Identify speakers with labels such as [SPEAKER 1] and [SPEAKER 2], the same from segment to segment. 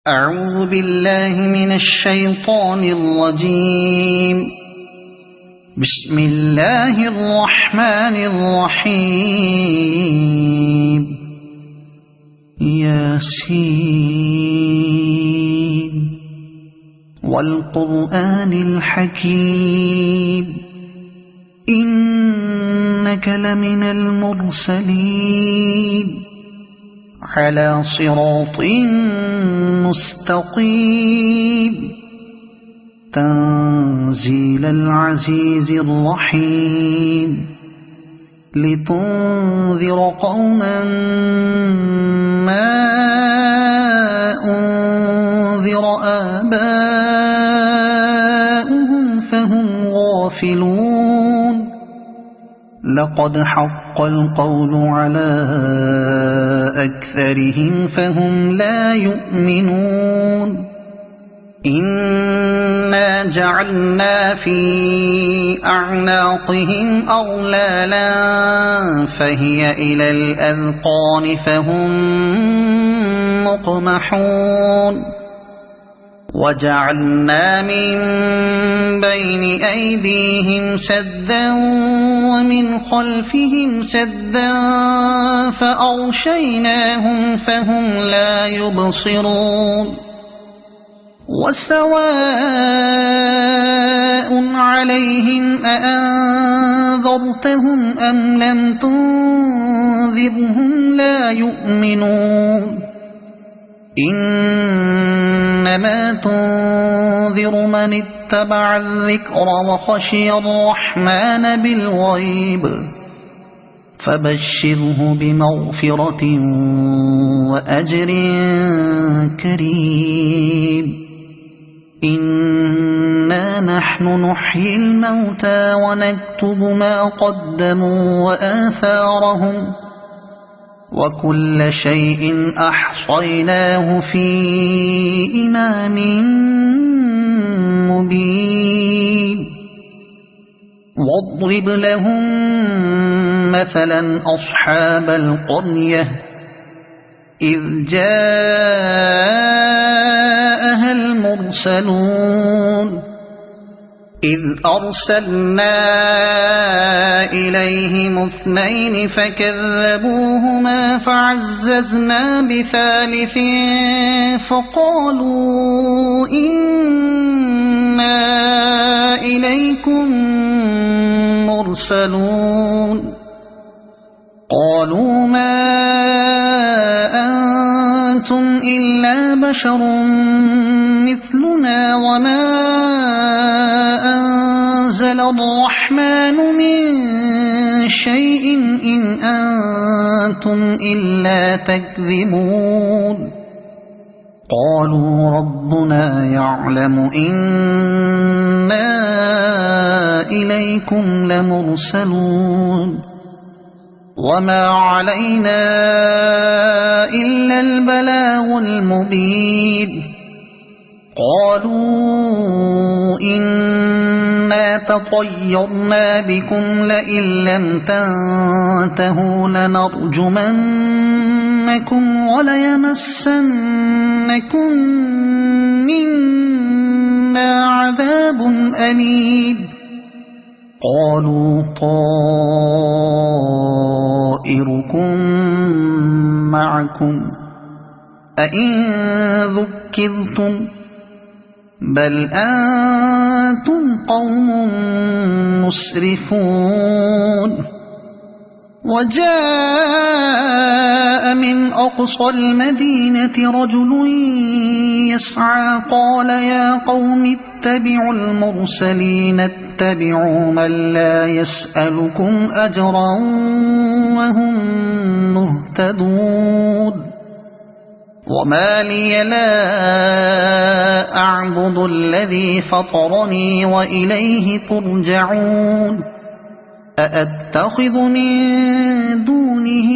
[SPEAKER 1] أعوذ بالله من الشيطان الرجيم. بسم الله الرحمن الرحيم. ياسين والقرآن الحكيم إنك لمن المرسلين على صراط مستقيم تنزيل العزيز الرحيم لتنذر قوما ما أنذر آباؤهم فهم غافلون. لقد حق القول على أكثرهم فهم لا يؤمنون. إنا جعلنا في أعناقهم أغلالا فهي إلى الأذقان فهم مقمحون. وجعلنا من بين أيديهم سدا ومن خلفهم سدا فأغشيناهم فهم لا يبصرون. وسواء عليهم أأنذرتهم أم لم تنذرهم لا يؤمنون. إنما تنذر من اتبع الذكر وخشي الرحمن بالغيب فبشره بمغفرة وأجر كريم. إنا نحن نحيي الموتى ونكتب ما قدموا وآثارهم وكل شيء أحصيناه في إمام مبين. واضرب لهم مثلا أصحاب القرية إذ جاءها المرسلون إذ أرسلنا إليهم اثنين فكذبوهما فعززنا بثالث فقالوا إنا إليكم مرسلون. قالوا ما أنتم إلا بشر مثلنا وما أنزل الرحمن من شيء إن أنتم إلا تكذبون. قالوا ربنا يعلم إنا إليكم لمرسلون وما علينا إلا البلاغ المبين. قالوا إنا تطيرنا بكم لئن لم تنتهوا لنرجمنكم وليمسنكم منا عذاب أليم. قالوا طائركم معكم أئن ذكرتم بل أنتم قوم مسرفون. وجاء من أقصى المدينة رجل يسعى قال يا قوم اتبعوا المرسلين اتبعوا من لا يسألكم أجرا وهم مهتدون. وما لي لا أعبد الذي فطرني وإليه ترجعون. أأتخذ من دونه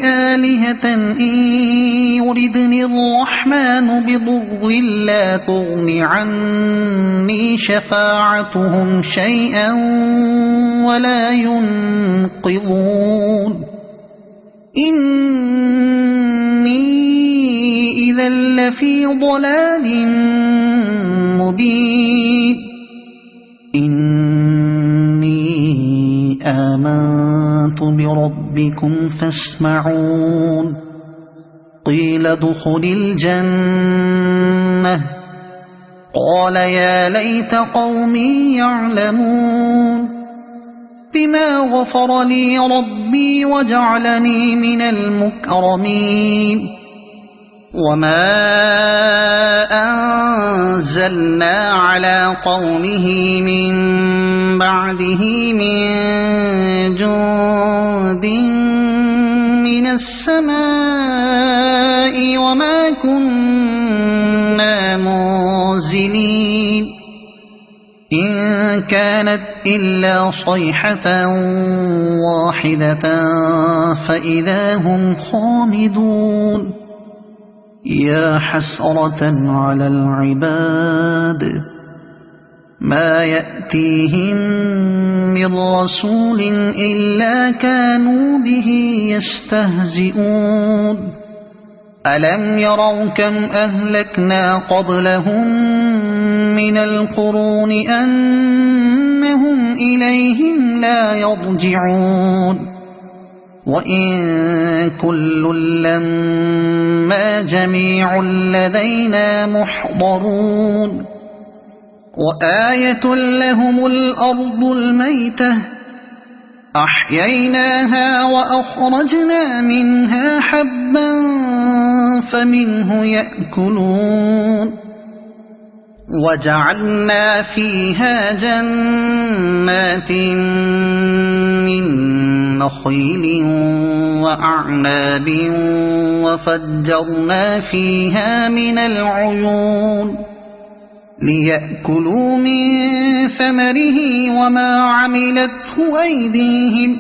[SPEAKER 1] آلهة إن يردني الرحمن بضر لا تغن عني شفاعتهم شيئا ولا ينقذون. إني إذا لفي ضلال مبين إني آمنت بربكم فاسمعون قيل ادخل الجنة قال يا ليت قومي يعلمون بما غفر لي ربي وجعلني من المكرمين وما أنزلنا على قومه من بعده من جند من السماء وما كنا منزلين إن كانت إلا صيحة واحدة فإذا هم خامدون يا حسرة على العباد ما يأتيهم من رسول إلا كانوا به يستهزئون ألم يروا كم أهلكنا قبلهم من القرون أنهم إليهم لا يرجعون وإن كل لما جميع لدينا محضرون وآية لهم الأرض الميتة أحييناها وأخرجنا منها حبا فمنه يأكلون وجعلنا فيها جنات من نخيل وأعناب وفجرنا فيها من العيون ليأكلوا من ثمره وما عملته أيديهم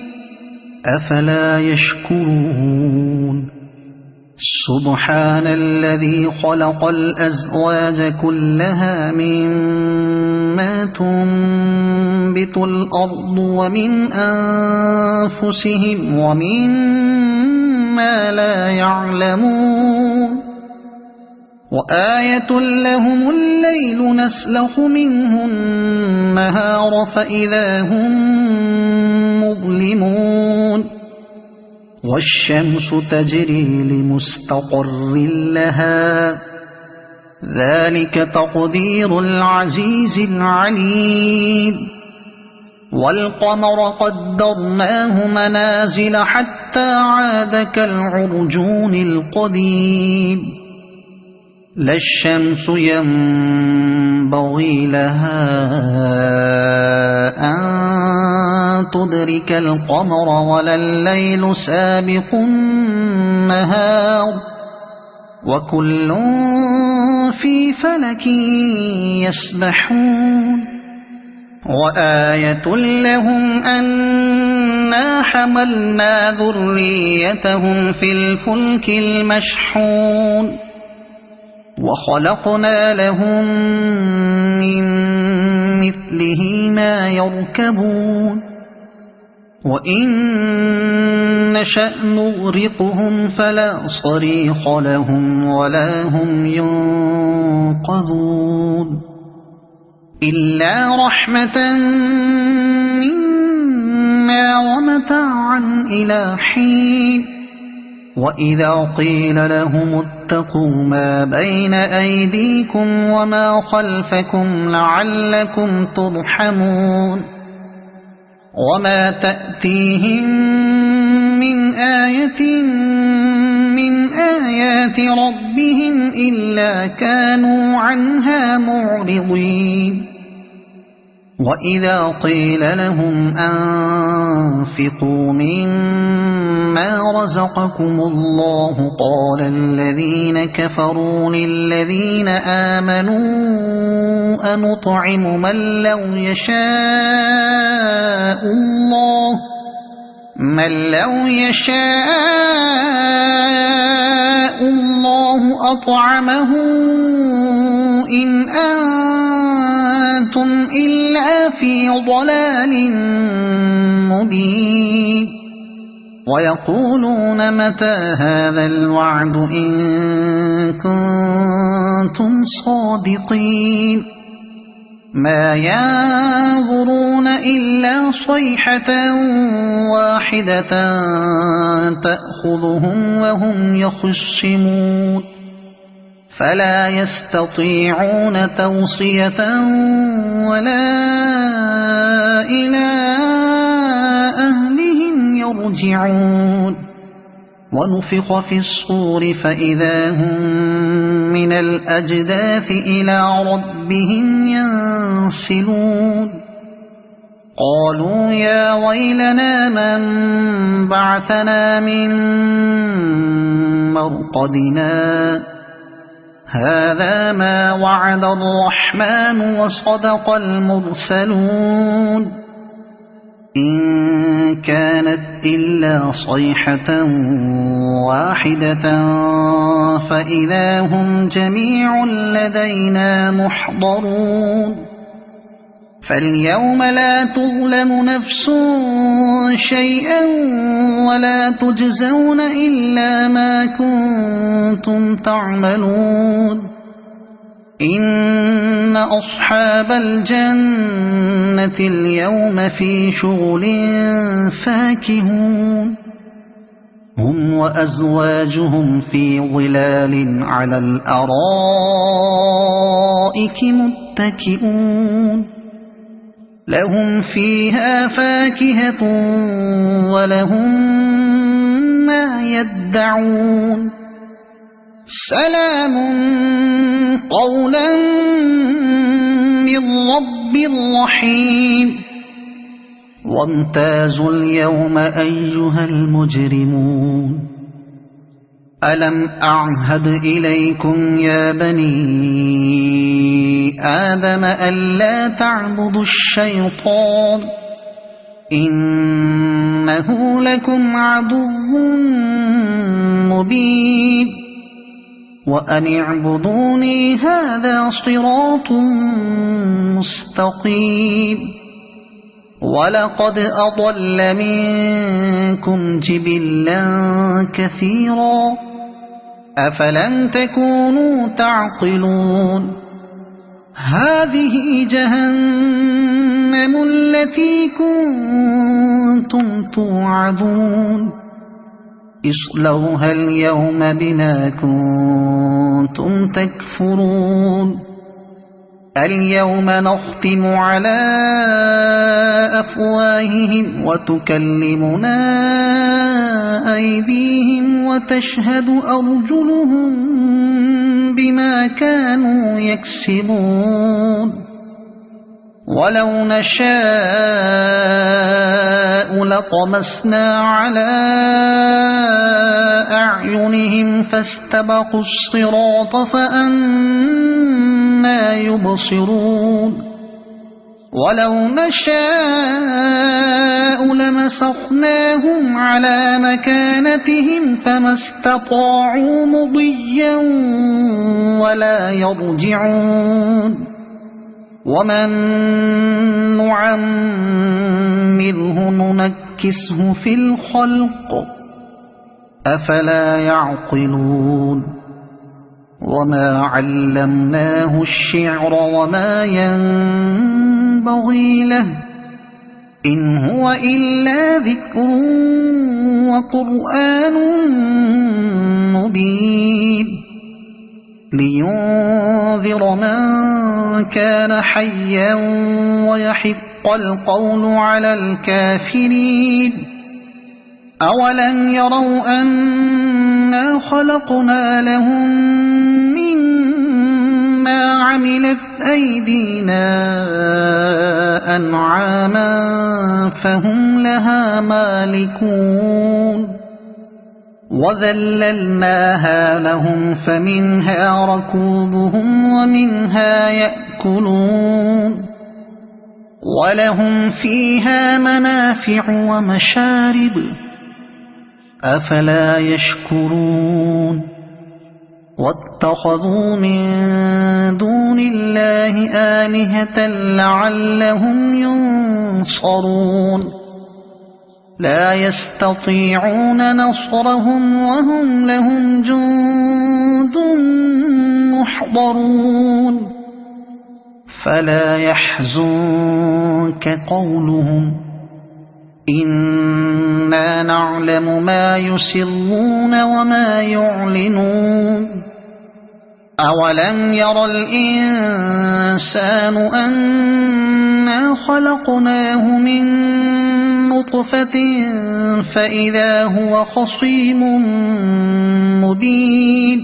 [SPEAKER 1] أفلا يشكرون سبحان الذي خلق الأزواج كلها مما تنبت الأرض ومن أنفسهم ومما لا يعلمون وآية لهم الليل نسلخ منه النهار فإذا هم مظلمون والشمس تجري لمستقر لها ذلك تقدير العزيز العليم والقمر قدرناه منازل حتى عاد كالعرجون القديم لا الشمس ينبغي لها أن تدرك القمر ولا الليل سابق النهار وكل في فلك يسبحون وآية لهم أنا حملنا ذريتهم في الفلك المشحون وخلقنا لهم من مثله ما يركبون وإن نشأ نغرقهم فلا صريخ لهم ولا هم ينقذون إلا رحمة منا ومتاعا إلى حين وإذا قيل لهم اتقوا ما بين أيديكم وما خلفكم لعلكم ترحمون وما تأتيهم من آية من آيات ربهم إلا كانوا عنها معرضين وإذا قيل لهم أنفقوا مما رزقكم الله قال الذين كفروا للذين آمنوا أنطعم من لو يشاء الله أطعمه إن أنتم إلا في ضلال مبين ويقولون متى هذا الوعد إن كنتم صادقين ما ينظرون إلا صيحة واحدة تأخذهم وهم يخصمون فلا يستطيعون توصية ولا إلى أهلهم يرجعون ونفخ في الصور فإذا هم من الأجداث إلى ربهم ينسلون قالوا يا ويلنا من بعثنا من مرقدنا هذا ما وعد الرحمن وصدق المرسلون إن كانت إلا صيحة واحدة فإذا هم جميع لدينا محضرون فاليوم لا تظلم نفس شيئا ولا تجزون إلا ما كنتم تعملون إن أصحاب الجنة اليوم في شغل فاكهون هم وأزواجهم في ظلال على الأرائك متكئون لهم فيها فاكهة ولهم ما يدعون سلام قولا من رب رحيم وامتازوا اليوم أيها المجرمون ألم أعهد إليكم يا بني آدم ألا تعبدوا الشيطان إنه لكم عدو مبين وأن اعبدوني هذا صراط مستقيم ولقد أضل منكم جبلا كثيرا أفلم تكونوا تعقلون هذه جهنم التي كنتم توعدون اصلوها اليوم بما كنتم تكفرون اليوم نختم على أفواههم وتكلمنا أيديهم وتشهد أرجلهم بما كانوا يكسبون ولو نشاء لطمسنا على أعينهم فاستبقوا الصراط فأنى يبصرون ولو نشاء لمسخناهم على مكانتهم فما استطاعوا مضيا ولا يرجعون ومن نعمره ننكسه في الخلق أفلا يعقلون وما علمناه الشعر وما ينبغي له إن هو إلا ذكر وقرآن مبين لينذر من كان حيا ويحق القول على الكافرين أولم يروا أنا خلقنا لهم مما عملت أيدينا أنعاما فهم لها مالكون وذللناها لهم فمنها ركوبهم ومنها يأكلون ولهم فيها منافع ومشارب أفلا يشكرون واتخذوا من دون الله آلهة لعلهم ينصرون لا يستطيعون نصرهم وهم لهم جند محضرون فلا يحزنك قولهم إنا نعلم ما يسرون وما يعلنون أولم ير الإنسان أنا خلقناه من نطفة فإذا هو خصيم مبين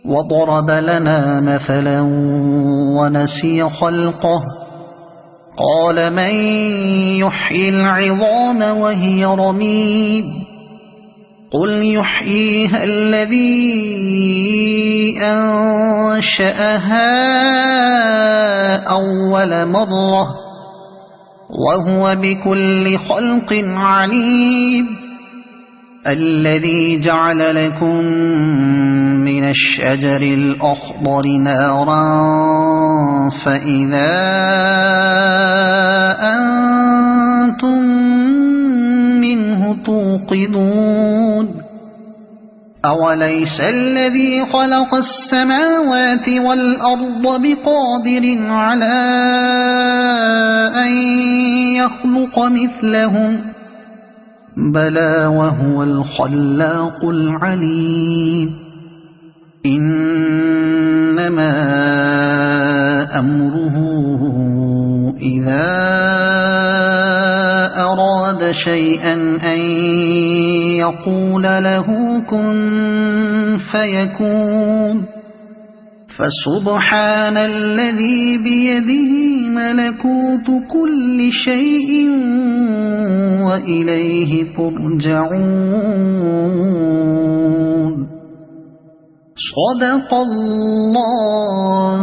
[SPEAKER 1] وضرب لنا مثلا ونسي خلقه قال من يحيي العظام وهي رميم قل يحييها الذي أنشأها أول مرة وهو بكل خلق عليم الذي جعل لكم من الشجر الأخضر نارا فإذا أنتم منه توقدون أوليس الذي خلق السماوات والأرض بقادر على أن يخلق مثلهم بلى وهو الخلاق العليم إنما أمره إذا أراد شيئا أن يقول له كن فيكون فسبحان الذي بيده ملكوت كل شيء وإليه ترجعون صدق الله